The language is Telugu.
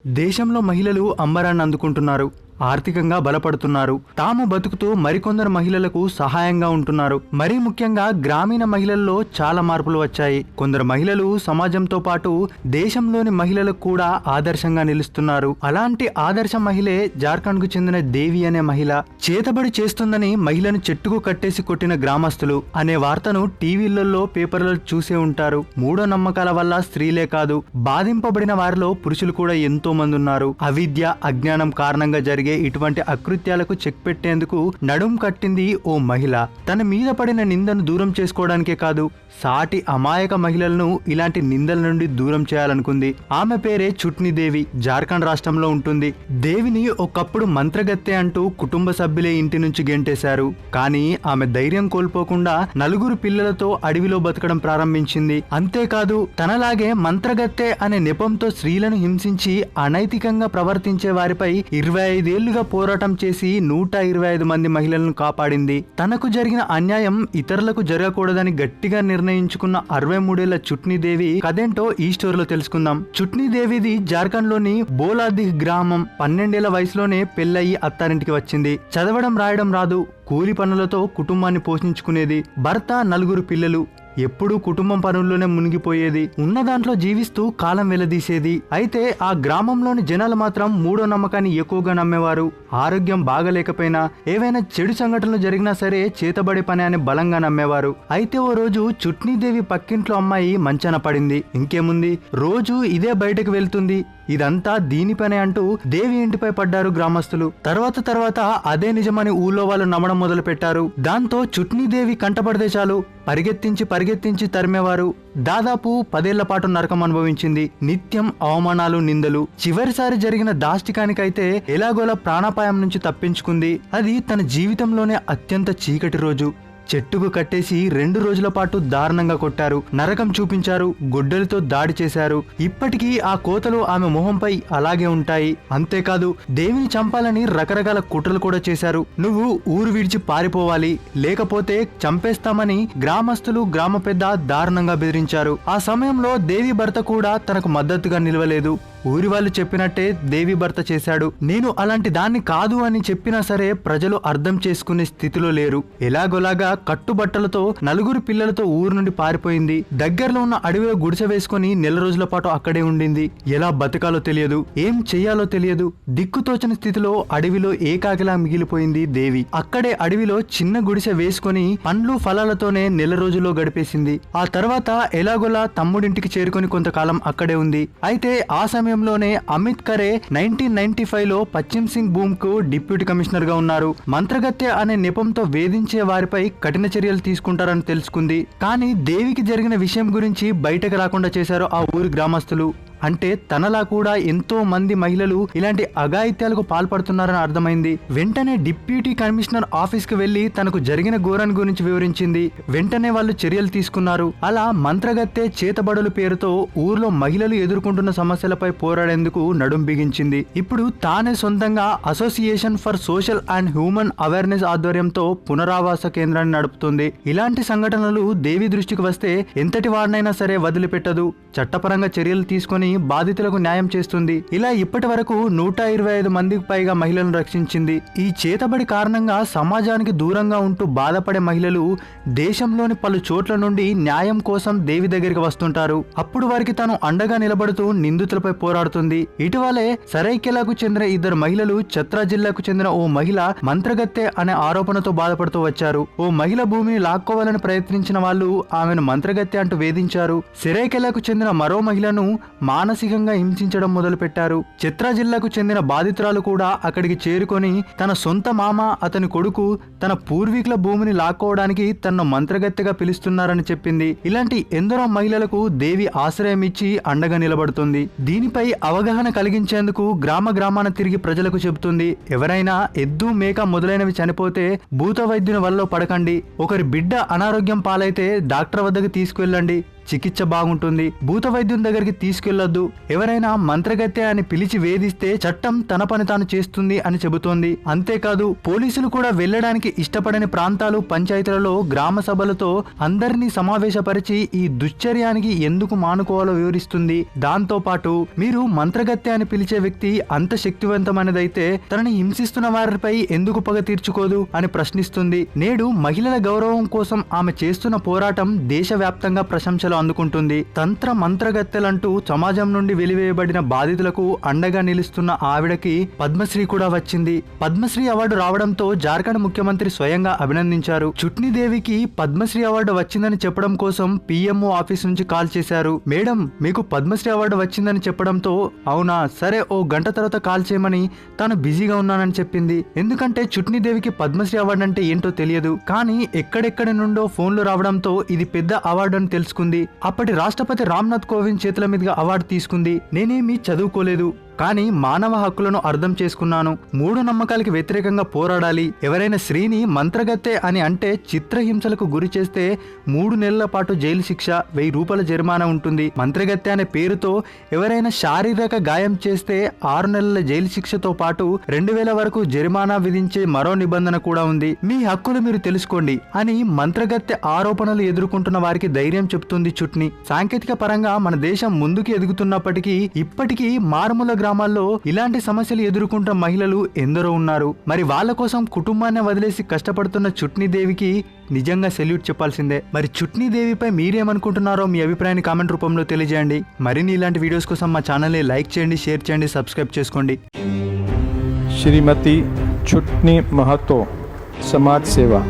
దేశంలో మహిళలు అంబరాన్ని అందుకుంటున్నారు, ఆర్థికంగా బలపడుతున్నారు. తాము బతుకుతూ మరికొందరు మహిళలకు సహాయంగా ఉంటున్నారు. మరీ ముఖ్యంగా గ్రామీణ మహిళల్లో చాలా మార్పులు వచ్చాయి. కొందరు మహిళలు సమాజంతో పాటు దేశంలోని మహిళలకు కూడా ఆదర్శంగా నిలుస్తున్నారు. అలాంటి ఆదర్శ మహిళే జార్ఖండ్ కు చెందిన దేవి అనే మహిళ. చేతబడి చేస్తుందని మహిళను చెట్టుకు కట్టేసి కొట్టిన గ్రామస్తులు అనే వార్తను టీవీలలో పేపర్లలో చూసే ఉంటారు. మూఢ నమ్మకాల వల్ల స్త్రీలే కాదు, బాధింపబడిన వారిలో పురుషులు కూడా ఎంతో మంది ఉన్నారు. అవిద్య, అజ్ఞానం కారణంగా జరిగే ఇటువంటి అకృత్యాలకు చెక్ పెట్టేందుకు నడుం కట్టింది ఓ మహిళ. తన మీద పడిన నిందను దూరం చేసుకోవడానికే కాదు, సాటి అమాయక మహిళలను ఇలాంటి నిందల నుండి దూరం చేయాలనుకుంది. ఆమె పేరే చుట్నీ దేవి. జార్ఖండ్ రాష్ట్రంలో ఉంటుంది. దేవిని ఒకప్పుడు మంత్రగత్తె అంటూ కుటుంబ సభ్యులే ఇంటి నుంచి గెంటేశారు. కానీ ఆమె ధైర్యం కోల్పోకుండా నలుగురు పిల్లలతో అడవిలో బతకడం ప్రారంభించింది. అంతేకాదు, తనలాగే మంత్రగత్తె అనే నెపంతో స్త్రీలను హింసించి అనైతికంగా ప్రవర్తించే వారిపై 25 ఏళ్లుగా పోరాటం చేసి 125 మంది మహిళలను కాపాడింది. తనకు జరిగిన అన్యాయం ఇతరులకు జరగకూడదని గట్టిగా నిర్ణయించుకున్న 63 ఏళ్ల చుట్నీ దేవి కథేంటో ఈ స్టోరీలో తెలుసుకుందాం. చుట్నీ దేవిది జార్ఖండ్ లోని బోలాదిహ్ గ్రామం. 12 ఏళ్ల వయసులోనే పెళ్లయి అత్తారింటికి వచ్చింది. చదవడం రాయడం రాదు, కూలి పనులతో కుటుంబాన్ని పోషించుకునేది. భర్త, 4 పిల్లలు. ఎప్పుడూ కుటుంబం పనుల్లోనే మునిగిపోయేది. ఉన్న దాంట్లో జీవిస్తూ కాలం వెళ్లదీసేది. అయితే ఆ గ్రామంలోని జనాలు మాత్రం మూఢో నమ్మకాన్ని ఎక్కువగా నమ్మేవారు. ఆరోగ్యం బాగలేకపోయినా, ఏవైనా చెడు సంఘటనలు జరిగినా సరే చేతబడి పని అని బలంగా నమ్మేవారు. అయితే ఓ రోజు చుట్నీదేవి పక్కింట్లో అమ్మాయి మంచాన పడింది. ఇంకేముంది, రోజు ఇదే బయటకు వెళ్తుంది, ఇదంతా దీని పనే అంటూ దేవి ఇంటిపై పడ్డారు గ్రామస్తులు. తర్వాత అదే నిజమని ఊళ్ళో వాళ్ళు నమ్మడం మొదలు పెట్టారు. దాంతో చుట్నీదేవి కంటపడితే చాలు పరిగెత్తించి తరిమేవారు. దాదాపు 10 ఏళ్ల పాటు నరకం అనుభవించింది. నిత్యం అవమానాలు, నిందలు. చివరిసారి జరిగిన దాష్టికానికైతే ఎలాగోలా ప్రాణాపాయం నుంచి తప్పించుకుంది. అది తన జీవితంలోనే అత్యంత చీకటి రోజు. చెట్టుకు కట్టేసి 2 రోజుల పాటు దారుణంగా కొట్టారు, నరకం చూపించారు, గొడ్డలితో దాడి చేశారు. ఇప్పటికీ ఆ కోతలు ఆమె మొహంపై అలాగే ఉంటాయి. అంతేకాదు, దేవిని చంపాలని రకరకాల కుట్రలు కూడా చేశారు. నువ్వు ఊరు విడిచి పారిపోవాలి, లేకపోతే చంపేస్తామని గ్రామస్తులు, గ్రామ పెద్ద దారుణంగా బెదిరించారు. ఆ సమయంలో దేవి భర్త కూడా తనకు మద్దతుగా నిలవలేదు. ఊరి వాళ్ళు చెప్పినట్టే దేవి భర్త చేశాడు. నేను అలాంటి దాన్ని కాదు అని చెప్పినా సరే ప్రజలు అర్థం చేసుకునే స్థితిలో లేరు. ఎలాగోలాగా కట్టుబట్టలతో 4 పిల్లలతో ఊరు నుండి పారిపోయింది. దగ్గరలో ఉన్న అడవిలో గుడిసె వేసుకుని 1 రోజుల పాటు అక్కడే ఉండింది. ఎలా బతకాలో తెలియదు, ఏం చెయ్యాలో తెలియదు. దిక్కుతోచని స్థితిలో అడవిలో ఏకాకిలా మిగిలిపోయింది దేవి. అక్కడే అడవిలో చిన్న గుడిసె వేసుకుని పండ్లు, ఫలాలతోనే 1 రోజుల్లో గడిపేసింది. ఆ తర్వాత ఎలాగోలా తమ్ముడింటికి చేరుకుని కొంతకాలం అక్కడే ఉంది. అయితే ఆ సమయంలోనే అమిత్ ఖరే 1995లో పశ్చిమ్ సింగ్ భూమ్ కు డిప్యూటీ కమిషనర్ గా ఉన్నారు. మంత్రగత్తె అనే నెపంతో వేధించే వారిపై కఠిన చర్యలు తీసుకుంటారని తెలుసుకుంది. కానీ దేవికి జరిగిన విషయం గురించి బయటకు రాకుండా చేశారు ఆ ఊరి గ్రామస్తులు. అంటే తనలా కూడా ఎంతో మంది మహిళలు ఇలాంటి అఘాయిత్యాలకు పాల్పడుతున్నారని అర్థమైంది. వెంటనే డిప్యూటీ కమిషనర్ ఆఫీస్ కు వెళ్లి తనకు జరిగిన ఘోరాన్ని గురించి వివరించింది. వెంటనే వాళ్ళు చర్యలు తీసుకున్నారు. అలా మంత్రగత్తె, చేతబడుల పేరుతో ఊర్లో మహిళలు ఎదుర్కొంటున్న సమస్యలపై పోరాడేందుకు నడుం బిగించింది. ఇప్పుడు తానే సొంతంగా association for social and human awareness ఆధ్వర్యంతో పునరావాస కేంద్రాన్ని నడుపుతుంది. ఇలాంటి సంఘటనలు దేవి దృష్టికి వస్తే ఎంతటి వారినైనా సరే వదిలిపెట్టదు. చట్టపరంగా చర్యలు తీసుకుని బాధితులకు న్యాయం చేస్తుంది. ఇలా ఇప్పటి వరకు 125 మందికి పైగా మహిళలను రక్షించింది. ఈ చేతబడి కారణంగా సమాజానికి దూరంగా ఉంటూ బాధపడే మహిళలు దేశంలోని పలు చోట్ల నుండి న్యాయం కోసం దేవి దగ్గరికి వస్తుంటారు. అప్పుడు వారికి తాను అండగా నిలబడుతూ నిందితులపై పోరాడుతుంది. ఇటీవలే సరైకెలాకు చెందిన 2 మహిళలు ఛత్రా జిల్లాకు చెందిన ఓ మహిళ మంత్రగత్తె అనే ఆరోపణతో బాధపడుతూ వచ్చారు. ఓ మహిళ భూమిని లాక్కోవాలని ప్రయత్నించిన వాళ్ళు ఆమెను మంత్రగత్తె అంటూ వేధించారు. సరైకెలాకు చెందిన మరో మహిళను మానసికంగా హింసించడం మొదలు పెట్టారు. ఛత్రా జిల్లాకు చెందిన బాధితురాలు కూడా అక్కడికి చేరుకొని తన సొంత మామ, అతని కొడుకు తన పూర్వీకుల భూమిని లాక్కోవడానికి తనను మంత్రగత్తెగా పిలుస్తున్నారని చెప్పింది. ఇలాంటి ఎందరో మహిళలకు దేవి ఆశ్రయం ఇచ్చి అండగా నిలబడుతుంది. దీనిపై అవగాహన కలిగించేందుకు గ్రామాన తిరిగి ప్రజలకు చెబుతుంది. ఎవరైనా ఎద్దు, మేక మొదలైనవి చనిపోతే భూత వైద్యుని వల్ల పడకండి. ఒకరి బిడ్డ అనారోగ్యం పాలైతే డాక్టర్ వద్దకు తీసుకువెళ్ళండి. చికిత్స బాగుంటుంది, భూత వైద్యం దగ్గరికి తీసుకెళ్లొద్దు, ఎవరైనా మంత్రగత్తె అని పిలిచి వేధిస్తే చట్టం తన పని తాను చేస్తుంది అని చెబుతోంది. అంతేకాదు పోలీసులు కూడా వెళ్లడానికి ఇష్టపడని ప్రాంతాలు, పంచాయతీలలో గ్రామ సభలతో అందరినీ సమావేశపరిచి ఈ దుశ్చర్యానికి ఎందుకు మానుకోవాలో వివరిస్తుంది. దాంతో పాటు మీరు మంత్రగత్తె అని పిలిచే వ్యక్తి అంత శక్తివంతమైనదైతే తనని హింసిస్తున్న వారిపై ఎందుకు పగ తీర్చుకోదు అని ప్రశ్నిస్తుంది. నేడు మహిళల గౌరవం కోసం ఆమె చేస్తున్న పోరాటం దేశవ్యాప్తంగా ప్రశంసలు అందుకుంటుంది. తంత్ర మంత్రగత్తెలంటూ సమాజం నుండి వెలివేయబడిన బాధితులకు అండగా నిలుస్తున్న ఆవిడకి పద్మశ్రీ కూడా వచ్చింది. పద్మశ్రీ అవార్డు రావడంతో జార్ఖండ్ ముఖ్యమంత్రి స్వయంగా అభినందించారు. చుట్నీదేవికి పద్మశ్రీ అవార్డు వచ్చిందని చెప్పడం కోసం పిఎంఓ ఆఫీస్ నుంచి కాల్ చేశారు. మేడం, మీకు పద్మశ్రీ అవార్డు వచ్చిందని చెప్పడంతో అవునా, సరే ఓ గంట తర్వాత కాల్ చేయమని తాను బిజీగా ఉన్నానని చెప్పింది. ఎందుకంటే చుట్నీదేవికి పద్మశ్రీ అవార్డు అంటే ఏంటో తెలియదు. కానీ ఎక్కడెక్కడి నుండో ఫోన్లు రావడంతో ఇది పెద్ద అవార్డు అని తెలుసుకుంది. అప్పటి రాష్ట్రపతి రామ్నాథ్ కోవింద్ చేతుల మీదుగా అవార్డు తీసుకుంది. నేనేమీ చదువుకోలేదు, కానీ మానవ హక్కులను అర్థం చేసుకున్నాను. మూఢ నమ్మకాలకి వ్యతిరేకంగా పోరాడాలి. ఎవరైనా స్త్రీని మంత్రగత్తె అని అంటే చిత్రహింసలకు గురి చేస్తే 3 నెలల పాటు జైలు శిక్ష, 1000 రూపాయల జరిమానా ఉంటుంది. మంత్రగత్తె అనే పేరుతో ఎవరైనా శారీరక గాయం చేస్తే 6 నెలల జైలు శిక్షతో పాటు 2000 వరకు జరిమానా విధించే మరో నిబంధన కూడా ఉంది. మీ హక్కులు మీరు తెలుసుకోండి అని మంత్రగత్తె ఆరోపణలు ఎదుర్కొంటున్న వారికి ధైర్యం చెప్తుంది చుట్నీ. సాంకేతిక పరంగా మన దేశం ముందుకు ఎదుగుతున్నప్పటికీ ఇప్పటికీ మారుమూల గ్రామాల్లో ఇలాంటి సమస్యలు ఎదుర్కొంటున్న మహిళలు ఎందరో ఉన్నారు. మరి వాళ్ళ కోసం కుటుంబాన్ని వదిలేసి కష్టపడుతున్న చుట్నీదేవికి నిజంగా సెల్యూట్ చెప్పాల్సిందే. మరి చుట్నీదేవిపై మీరేమనుకుంటున్నారో మీ అభిప్రాయాన్ని కామెంట్ రూపంలో తెలియజేయండి. మరిన్ని ఇలాంటి వీడియోస్ కోసం మా ఛానల్ని లైక్ చేయండి, షేర్ చేయండి, సబ్స్క్రైబ్ చేసుకోండి. श्रीमती छुटनी महतो समाज सेवा।